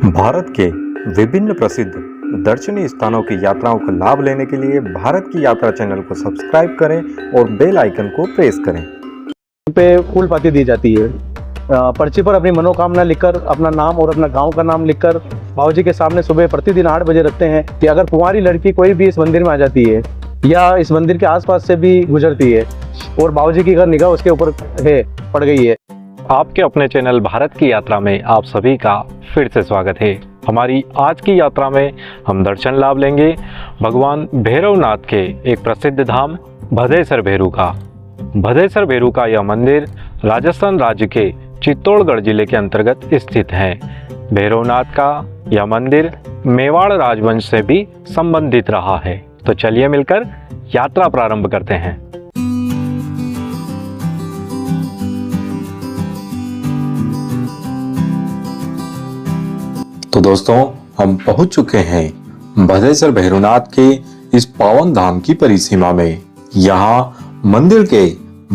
भारत के विभिन्न प्रसिद्ध दर्शनीय स्थानों की यात्राओं का लाभ लेने के लिए भारत की यात्रा चैनल को सब्सक्राइब करें और बेल आइकन को प्रेस करें। पे फूल पाती दी जाती है। पर्ची पर अपनी मनोकामना लिखकर, अपना नाम और अपना गांव का नाम लिखकर बाबूजी के सामने सुबह प्रतिदिन 8 बजे रखते हैं कि अगर कुंवारी लड़की कोई भी इस मंदिर में आ जाती है या इस मंदिर के आसपास से भी गुजरती है और बाबूजी की अगर निगाह उसके ऊपर पड़ गई है। आपके अपने चैनल भारत की यात्रा में आप सभी का फिर से स्वागत है। हमारी आज की यात्रा में हम दर्शन लाभ लेंगे भगवान भैरवनाथ के एक प्रसिद्ध धाम भदेसर भैरू का। भदेसर भैरू का यह मंदिर राजस्थान राज्य के चित्तौड़गढ़ जिले के अंतर्गत स्थित है। भैरवनाथ का यह मंदिर मेवाड़ राजवंश से भी संबंधित रहा है। तो चलिए मिलकर यात्रा प्रारंभ करते हैं। तो दोस्तों, हम पहुंच चुके हैं भदेसर भैरवनाथ के इस पावन धाम की परिसीमा में। यहाँ मंदिर के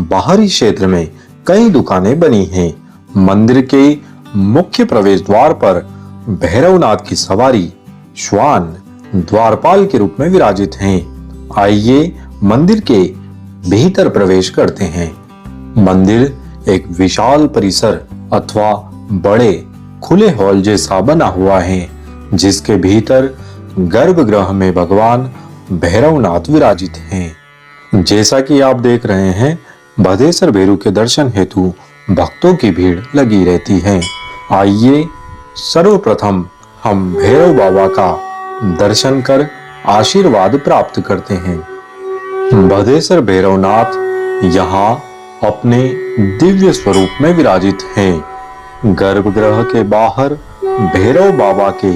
बाहरी क्षेत्र में कई दुकानें बनी हैं। मंदिर के मुख्य प्रवेश द्वार पर भैरवनाथ की सवारी श्वान द्वारपाल के रूप में विराजित हैं। आइए मंदिर के भीतर प्रवेश करते हैं। मंदिर एक विशाल परिसर अथवा बड़े खुले हॉल जैसा बना हुआ है, जिसके भीतर गर्भगृह में भगवान भैरवनाथ विराजित हैं। जैसा कि आप देख रहे हैं, भदेसर भैरू के दर्शन हेतु भक्तों की भीड़ लगी रहती है। आइए सर्वप्रथम हम भैरव बाबा का दर्शन कर आशीर्वाद प्राप्त करते हैं। भदेसर भैरवनाथ यहाँ अपने दिव्य स्वरूप में विराजित हैं। गर्भगृह के बाहर भैरव बाबा के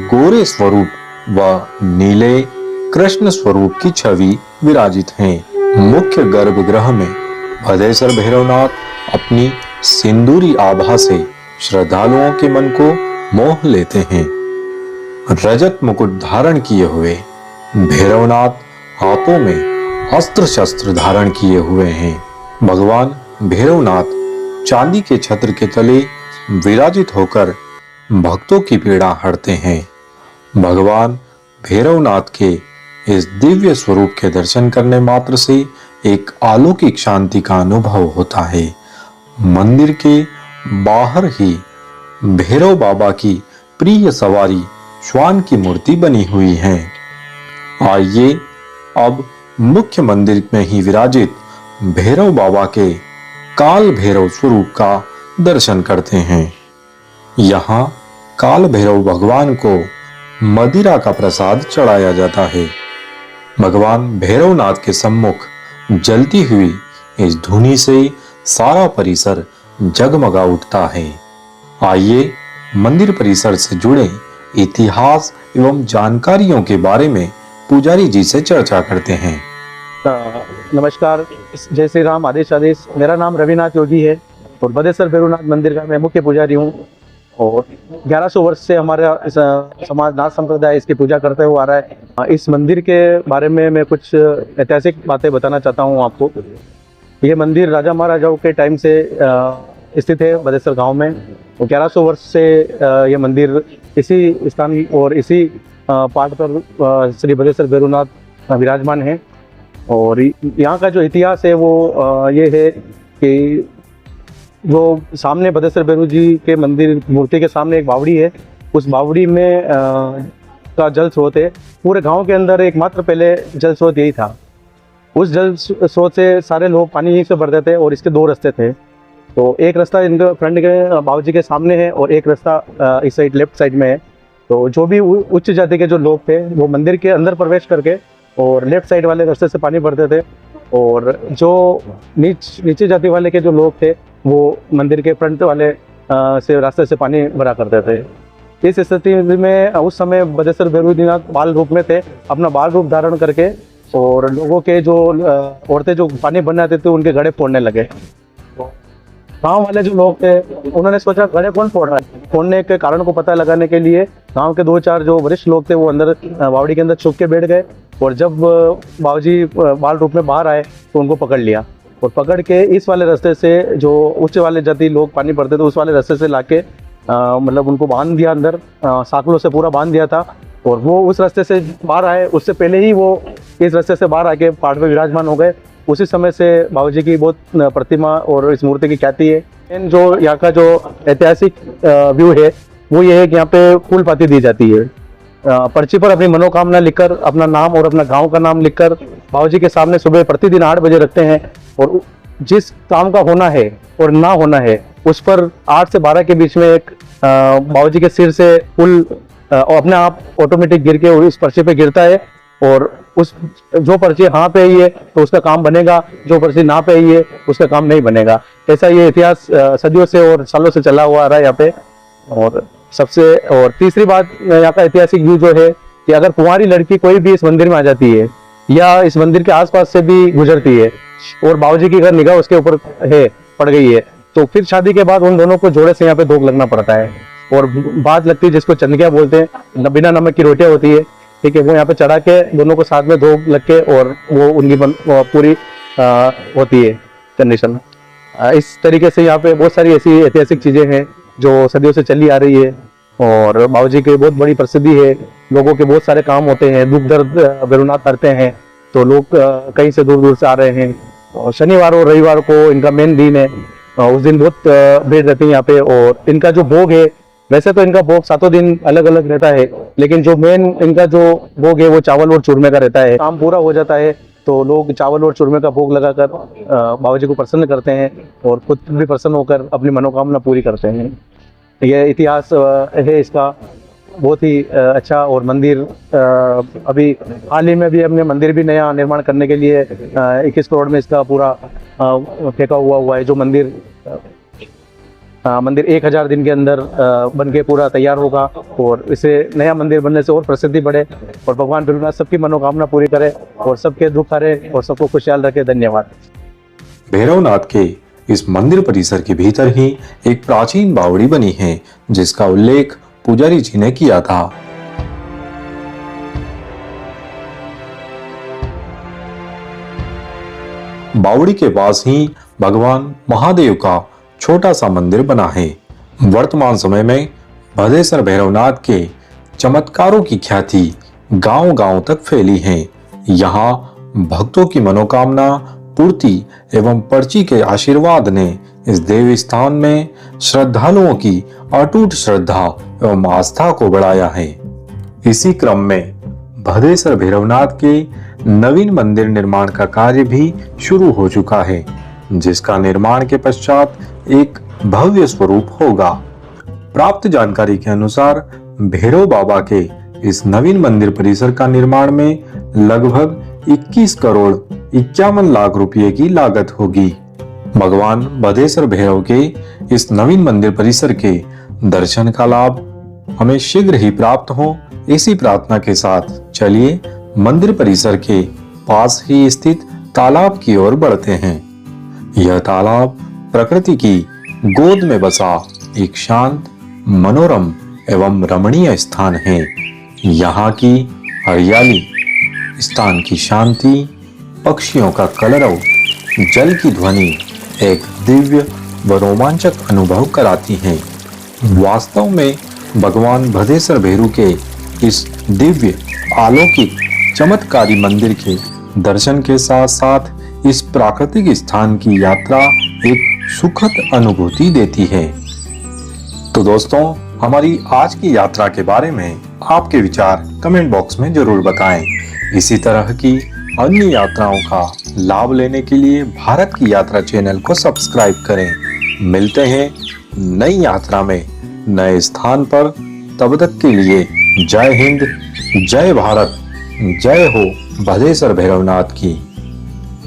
गोरे स्वरूप व नीले कृष्ण स्वरूप की छवि विराजित हैं। मुख्य गर्भगृह में भदेसर भैरवनाथ अपनी सिंदूरी आभा से श्रद्धालुओं के मन को मोह लेते हैं। रजत मुकुट धारण किए हुए भैरवनाथ हाथों में अस्त्र शस्त्र धारण किए हुए हैं। भगवान भैरवनाथ चांदी के छत्र के तले विराजित होकर भक्तों की पीड़ा हरते हैं। भगवान भैरवनाथ के इस दिव्य स्वरूप के दर्शन करने मात्र से एक अलौकिक शांति का अनुभव होता है। मंदिर के बाहर ही भैरव बाबा की प्रिय सवारी श्वान की मूर्ति बनी हुई है। आइए अब मुख्य मंदिर में ही विराजित भैरव बाबा के काल भैरव स्वरूप का दर्शन करते हैं। यहाँ काल भैरव भगवान को मदिरा का प्रसाद चढ़ाया जाता है। भगवान भैरवनाथ के सम्मुख जलती हुई इस धुनी से सारा परिसर जगमगा उठता है। आइए मंदिर परिसर से जुड़े इतिहास एवं जानकारियों के बारे में पुजारी जी से चर्चा करते हैं। नमस्कार, जय श्री राम, आदेश आदेश। मेरा नाम रविनाथ योगी है और भदेसर भैरवनाथ मंदिर का मैं मुख्य पुजारी हूँ और 1100 वर्ष से हमारा इस समाज नाथ संप्रदाय इसकी पूजा करते हुए आ रहा है। इस मंदिर के बारे में मैं कुछ ऐतिहासिक बातें बताना चाहता हूँ आपको। ये मंदिर राजा महाराजाओं के टाइम से स्थित है भदेसर गांव में। 1100 वर्ष से ये मंदिर इसी स्थान और इसी पाठ पर श्री भदेसर भैरवनाथ विराजमान है। और यहाँ का जो इतिहास है वो ये है कि वो सामने भदेसर भैरू जी के मंदिर मूर्ति के सामने एक बावड़ी है। उस बावड़ी में का जल स्रोत है। पूरे गांव के अंदर एकमात्र पहले जल स्रोत यही था। उस जल स्रोत से सारे लोग पानी यहीं से भरते थे और इसके 2 रास्ते थे। तो एक रास्ता इनके फ्रंट के बाबूजी के सामने है और एक रास्ता इस साइड लेफ्ट साइड में है। तो जो भी उच्च जाति के जो लोग थे वो मंदिर के अंदर प्रवेश करके और लेफ्ट साइड वाले रास्ते से पानी भरते थे और जो नीचे जाति वाले के जो लोग थे वो मंदिर के फ्रंट वाले से रास्ते से पानी भरा करते थे। इस स्थिति में उस समय भदेसर भैरवनाथ बाल रूप में थे, अपना बाल रूप धारण करके और लोगों के जो औरतें जो पानी भरने आते थे उनके घड़े फोड़ने लगे। गांव वाले जो लोग थे उन्होंने सोचा घड़े कौन फोड़ रहा है। फोड़ने के कारण को पता लगाने के लिए गांव के 2-4 जो वरिष्ठ लोग थे वो अंदर बावड़ी के अंदर छुप के बैठ गए और जब बाबूजी बाल रूप में बाहर आए तो उनको पकड़ लिया और पकड़ के इस वाले रास्ते से जो उच्च वाले जाति लोग पानी भरते थे उस वाले रास्ते से लाके मतलब उनको बांध दिया अंदर, साकलों से पूरा बांध दिया था, और वो उस रास्ते से बाहर आए। उससे पहले ही वो इस रास्ते से बाहर आके पहाड़ पे विराजमान हो गए। उसी समय से बाबूजी की बहुत प्रतिमा और इस मूर्ति की ख्याति है। जो यहाँ का जो ऐतिहासिक व्यू है वो ये है कि यहाँ पे फूल पाती दी जाती है। पर्ची पर अपनी मनोकामना लिखकर, अपना नाम और अपना गांव का नाम लिखकर बाबूजी के सामने सुबह प्रतिदिन 8 बजे रखते हैं, और जिस काम का होना है और ना होना है उस पर 8 से 12 के बीच में एक बाबूजी के सिर से फूल अपने आप ऑटोमेटिक गिर के उस पर्ची पे गिरता है, और उस जो पर्ची हाँ पे आई है तो उसका काम बनेगा, जो पर्ची ना पे आई है उसका काम नहीं बनेगा। ऐसा ये इतिहास सदियों से और सालों से चला हुआ आ रहा है यहाँ पे। और तीसरी बात, यहाँ का ऐतिहासिक व्यू जो है कि अगर कुंवारी लड़की कोई भी इस मंदिर में आ जाती है या इस मंदिर के आसपास से भी गुजरती है और बाबूजी की अगर निगाह उसके ऊपर है, पड़ गई है, तो फिर शादी के बाद उन दोनों को जोड़े से यहाँ पे धोख लगना पड़ता है। और बात लगती है जिसको चंदिया बोलते हैं, बिना नमक की रोटियां होती है, ठीक है, वो यहाँ पे चढ़ा के दोनों को साथ में धोख लग के और वो उनकी पूरी होती है कंडीशन। इस तरीके से यहाँ पे बहुत सारी ऐसी ऐतिहासिक चीजें हैं जो सदियों से चली आ रही है, और बाबूजी की बहुत बड़ी प्रसिद्धि है। लोगों के बहुत सारे काम होते हैं, दुख दर्द भैरवनाथ करते हैं, तो लोग कहीं से दूर दूर से आ रहे हैं। और शनिवार और रविवार को इनका मेन दिन है, उस दिन बहुत भीड़ रहती है यहाँ पे। और इनका जो भोग है, वैसे तो इनका भोग 7 दिन अलग अलग रहता है, लेकिन जो मेन इनका जो भोग है वो चावल और चूरमे का रहता है। काम पूरा हो जाता है तो लोग चावल और चूरमे का भोग लगाकर बाबूजी को प्रसन्न करते हैं और खुद भी प्रसन्न होकर अपनी मनोकामना पूरी करते हैं। यह इतिहास है इसका बहुत ही अच्छा। और मंदिर अभी हाल ही में भी हमने मंदिर भी नया निर्माण करने के लिए 21 करोड़ में इसका पूरा फेंका हुआ है। जो मंदिर 1000 दिन के अंदर बन के पूरा तैयार होगा, और इसे नया मंदिर बनने से और प्रसिद्धि बढ़े, और भगवान भैरवनाथ सबकी मनोकामना पूरी करे और सबके दुख हरे और सबको खुशहाल रखे। धन्यवाद। भैरवनाथ के इस मंदिर परिसर के भीतर ही एक प्राचीन बावड़ी बनी है, जिसका उल्लेख पुजारी जी ने किया था। बावड़ी के पास ही भगवान महादेव का छोटा सा मंदिर बना है। वर्तमान समय में भदेसर भैरवनाथ के चमत्कारों की ख्याति गांव-गांव तक फैली है। यहाँ भक्तों की मनोकामना पूर्ति एवं पर्ची के आशीर्वाद ने इस देव स्थान में श्रद्धालुओं की अटूट श्रद्धा एवं आस्था को बढ़ाया है। इसी क्रम में भदेसर भैरवनाथ के नवीन मंदिर निर्माण का कार्य भी शुरू हो चुका है, जिसका निर्माण के पश्चात एक भव्य स्वरूप होगा। प्राप्त जानकारी के अनुसार भैरव बाबा के इस नवीन मंदिर परिसर का निर्माण में लगभग 21 करोड़ 51 लाख रुपए की लागत होगी। भगवान भदेसर भैरव के इस नवीन मंदिर परिसर के दर्शन का लाभ हमें शीघ्र ही प्राप्त हो, इसी प्रार्थना के साथ चलिए मंदिर परिसर के पास ही स्थित तालाब की ओर बढ़ते हैं। यह तालाब प्रकृति की गोद में बसा एक शांत, मनोरम एवं रमणीय स्थान है। यहाँ की हरियाली, स्थान की शांति, पक्षियों का कलरव, जल की ध्वनि एक दिव्य व रोमांचक अनुभव कराती हैं। वास्तव में भगवान भदेसर भैरू के इस दिव्य अलौकिक चमत्कारी मंदिर के दर्शन के साथ साथ इस प्राकृतिक स्थान की यात्रा एक सुखद अनुभूति देती है। तो दोस्तों, हमारी आज की यात्रा के बारे में आपके विचार कमेंट बॉक्स में जरूर बताएं। इसी तरह की अन्य यात्राओं का लाभ लेने के लिए भारत की यात्रा चैनल को सब्सक्राइब करें। मिलते हैं नई यात्रा में नए स्थान पर। तब तक के लिए जय हिंद, जय भारत, जय हो भदेसर भैरवनाथ की।